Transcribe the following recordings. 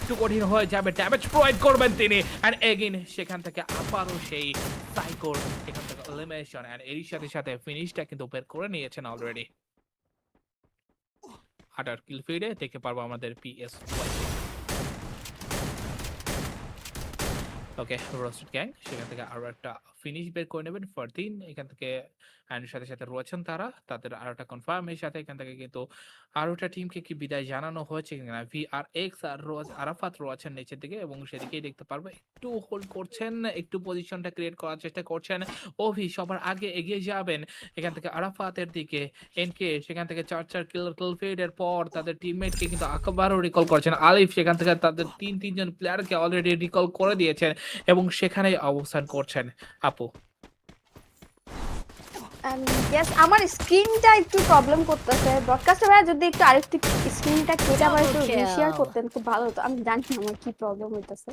একটু কঠিন হয়ে যাবে, ড্যামেজ প্রোভাইড করবেন তিনি। অ্যান্ড এগেইন সেখান থেকে আবারও সেই সাইকোর এখান থেকে এলিমিনেশন, অ্যান্ড এরই সাথে সাথে ফিনিশটা কিন্তু বের করে নিয়েছেন অলরেডি। 18 কিল ফিডে দেখতে পারবো আমাদের পিএস ওয়াইকে। ওকে, রোস্টেড গ্যাং সেখান থেকে আরো একটা ফিনিশ বের করে নেবেন ফারদিন এখান থেকে। অ্যান্ড সাথে সাথে রয়েছেন তারা, তাদের আরো একটা কনফার্মের সাথে এখান থেকে কিন্তু আরো একটা টিমকে কি বিদায় জানানো হয়েছে কিনা। VRX আর রোজ আরাফাত রয়েছেন নিচের দিকে, এবং সেদিকেই দেখতে পারবো একটু হোল্ড করছেন, একটু পজিশনটা ক্রিয়েট করার চেষ্টা করছেন। ওভি সবার আগে এগিয়ে যাবেন এখান থেকে আরাফাতের দিকে। এনকে সেখান থেকে 4 কিল ফিডের পর তাদের টিমমেটকে কিন্তু আবারও রিকল করছেন। আলিফ সেখান থেকে তাদের তিনজন প্লেয়ারকে অলরেডি রিকল করে দিয়েছেন এবং সেখানেই অবস্থান করছেন আপু। ইয়েস, আমার স্ক্রিনটা একটু প্রবলেম করতেছে। ব্রডকাস্টার ভাইয়া যদি একটু আরেকটু স্ক্রিনটা কেটে আবার একটু রিশেয়ার করতেন খুব ভালো হতো। আমি জানি না আমার কি প্রবলেম হইতেছে।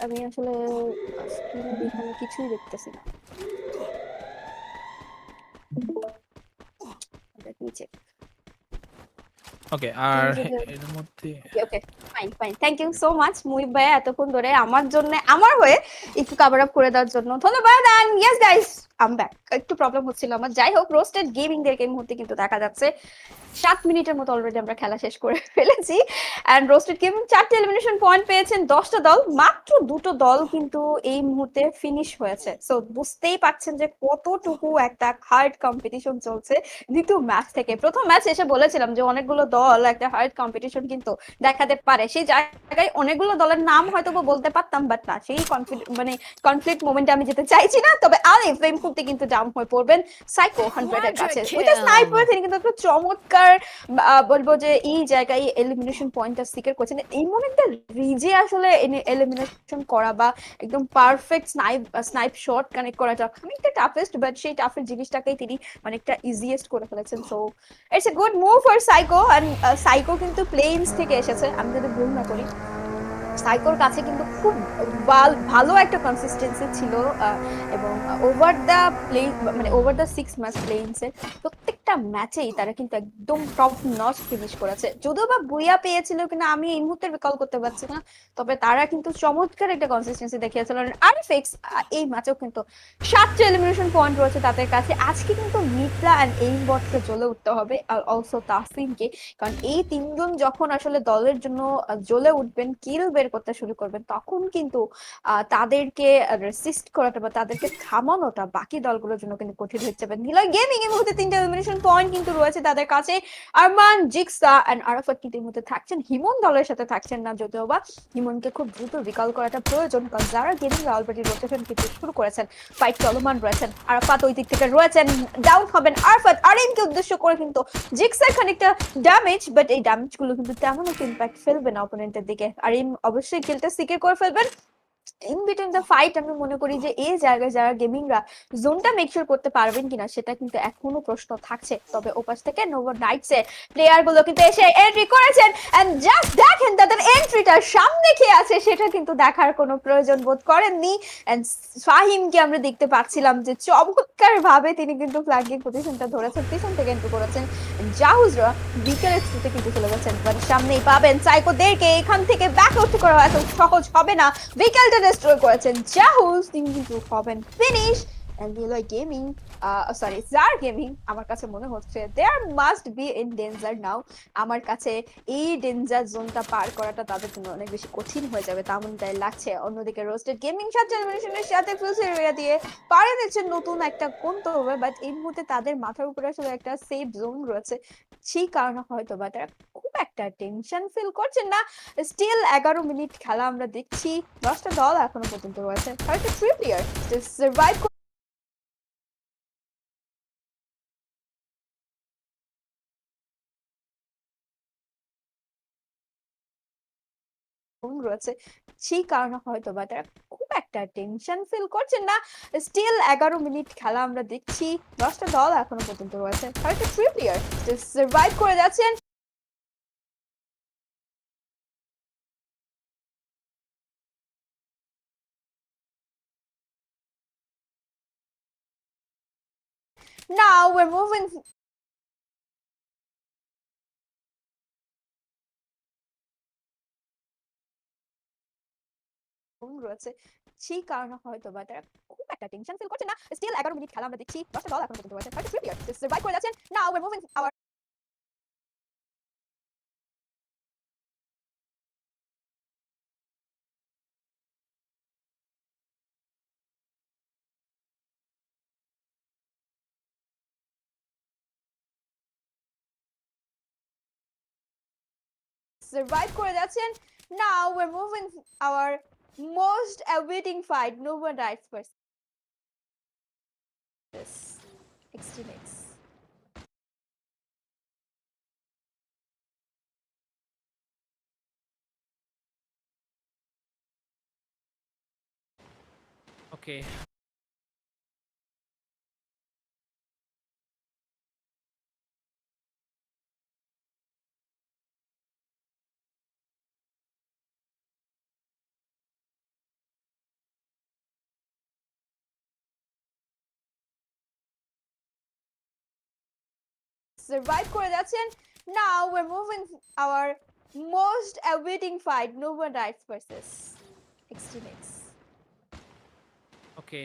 আমি আসলে স্ক্রিনে এখানে কিছুই দেখতেছি না। নিচে ওকে, আর এর মধ্যে okay, fine fine, thank you so much Muhib ভাইয়া এতক্ষণ ধরে আমার জন্য, আমার হয়ে একটু কভার আপ করে দেওয়ার জন্য ধন্যবাদ। And yes guys, I am back. একটু প্রবলেম হচ্ছিল আমার, যাই হোক রোস্টেড গেমিং দেরকে এই মুহূর্তে কিন্তু দেখা যাচ্ছে 7 মিনিটের মতো অলরেডি আমরা খেলা শেষ করে ফেলেছি। এন্ড রোস্টেড গেমিং 4টা এলিমিনেশন পয়েন্ট পেয়েছেন 10টা দল, মাত্র 2টো দল কিন্তু এই মুহূর্তে ফিনিশ হয়েছে। সো বুঝতেই পারছেন যে কতটুকু একটা হার্ড কম্পিটিশন চলছে দ্বিতীয় ম্যাচ থেকে। প্রথম ম্যাচ এসে বলেছিলাম যে অনেকগুলো দল একটা হার্ড কম্পিটিশন কিন্তু দেখাতে পারে, সেই জায়গায় অনেকগুলো দলের নাম হয়তো বলতে পারতাম, বাট না, সেই কনফ্লিক্ট মোমেন্টে আমি যেতে চাইছি না। তবে আলিফ এই মুহূর্তে কিন্তু ডাউন হয়ে পড়বেন সাইকো 100 এর কাছে উইথ আ স্নাইপার। তিনি কিন্তু একটা চমৎকার বলবো যে এই জায়গায় এলিমিনেশন পয়েন্টটা সিকিউর করছেন। এমন একটা রিজে আসলে এলিমিনেশন করা বা একদম পারফেক্ট স্নাইপ শট কানেক্ট করাটা খানিকটা টাফেস্ট, বাট সেই টাফের জিনিসটাকেই তিনি অনেকটা ইজিয়েস্ট করে ফেলেছেন। So it's a good move for Psycho. And Psycho কিন্তু প্লেনস থেকে এসেছে আমি যদি ভুল না করি। সাইকোর কাছে কিন্তু খুব ভালো একটা কনসিস্টেন্সি ছিল, এবং ওভার দা প্লে মানে ওভার দা 6 ম্যাচ প্লেইংসের প্রত্যেকটা ম্যাচেই তারা কিন্তু একদম টপ নচ ফিনিশ করেছে। যদিও বা বুইয়া পেয়েছিল কিনা আমি এই মুহূর্তে রিকল করতে পারছি না, তবে তারা কিন্তু চমৎকার একটা কনসিস্টেন্সি দেখিয়েছিল। আরএফএক্স এই ম্যাচেও কিন্তু 7টা এলিমিনেশন পয়েন্ট রয়েছে তাদের কাছে। আজকে কিন্তু মিত্রা এন্ড এইম বটকে জ্বলে উঠতে হবে, আর অলসো তাসিমকে, কারণ এই তিনজন যখন আসলে দলের জন্য জ্বলে উঠবেন, কিল বের করতে শুরু করবেন, তখন কিন্তু তাদেরকে রেসিস্ট করাটা বা তাদেরকে থামানোটা বাকি দলগুলোর জন্য কিন্তু কঠিন হয়ে যাবে। নিলয় গেমিং এর মধ্যে 3টা এলিমিনেশন পয়েন্ট কিন্তু রয়েছে তাদের কাছে। আরমান, জিক্সা এন্ড আরাফাত কিন্তু এর মধ্যে থাকছেন, হিমন দলের সাথে থাকছেন না, যদিও বা হিমনকে খুব দ্রুত রিকল করাটা প্রয়োজন, কারণ যারা গেমিং অলরেডি রোটেশন কিন্তু শুরু করেছেন, ফাইট চলমান রয়েছেন। আরাফাত ওই দিক থেকে রয়েছেন, ডাউন হবেন আরাফাত। আরিনকে উদ্দেশ্য করে কিন্তু জিক্সার খানিকটা ড্যামেজ, বাট এই ড্যামেজ গুলো কিন্তু তেমন একটা ইম্প্যাক্ট ফেলবে না অপোনেন্টের দিকে। আর অবশ্যই কিলটা সিকিউর করে ফেলবেন। ইন বিটুইন দ্য ফাইট আমি মনে করি যে এই জায়গায় যারা গেমিংরা জোনটা মেকশিওর করতে পারবেন কিনা সেটা কিন্তু এখনো প্রশ্ন থাকছে। তবে ওপাশ থেকে নোভা নাইটস এর প্লেয়ার গুলো কিন্তু এসে এন্ট্রি করেছেন, এন্ড জাস্ট দেখেন তাদের এন্ট্রিটার সামনে কে আছে সেটা কিন্তু দেখার কোনো প্রয়োজন বোধ করেননি। এন্ড ফাহিমকে আমরা দেখতে পাচ্ছিলাম যে চমৎকার ভাবে তিনি কিন্তু ফ্ল্যাঙ্কিং পজিশনটা ধরেছেন, পিছন থেকে এন্ট্রি করেছেন। জাহুজরা বিকেলের থ্রুতে কিন্তু চলে গেছেন, বাট সামনেই পাবেন সাইকোদেরকে, এখান থেকে ব্যাক আউট করা এত সহজ হবে না। বিকেলটা ডিস্ট্রয় করেছেন জাহুজ, তিনি কিন্তু হবেন finish. And Niloy gaming, sorry জার গেমিং, আমার কাছে মনে হচ্ছে there must be in danger now. আমার কাছে এই ডেঞ্জার জোনটা পার করাটা তাদের জন্য অনেক বেশি কঠিন হয়ে যাবে তেমনটাই লাগছে। অন্যদিকে রোস্টেড গেমিং 7টা এলিমিনেশনের সাথে ফুল এরিয়া দিয়ে পারে দিচ্ছে নতুন একটা গন্তব্য, বাট এই মুহূর্তে তাদের মাথার উপরে আসলে একটা সেফ জোন রয়েছে, সেই কারণে হয়তো বা তারা খুব একটা টেনশন ফিল করছেন না। স্টিল 11 মিনিট খেলা আমরা দেখছি, 10টা দল এখনো পর্যন্ত রয়েছে, 33 প্লেয়ার সার্ভাইভ রয়েছে, সেই কারণে হয়তো বা তারা খুব একটা টেনশন ফিল করছেন না। স্টিল 11 মিনিট খেলা আমরা দেখছি, 10টা দল এখনো পর্যন্ত রয়েছে, 33 প্লেয়ার সার্ভাইভ করে যাচ্ছেন now. We're moving রয়েছে সেই কারণে হয়তো বা তারা খুব একটা টেনশন ফিল করছে না স্টিল 11 মিনিট খেলা আমরা দেখছি 10টা দল এখন পর্যন্ত রয়েছে 33 প্লেয়ার সার্ভাইভ করে যাচ্ছেন now we moving our survive করে যাচ্ছেন now we're moving our most awaiting fight no one dies first this Extreme X okay, survive করে যাচ্ছেন now we're moving our most awaiting fight no one dies versus Extreme X okay.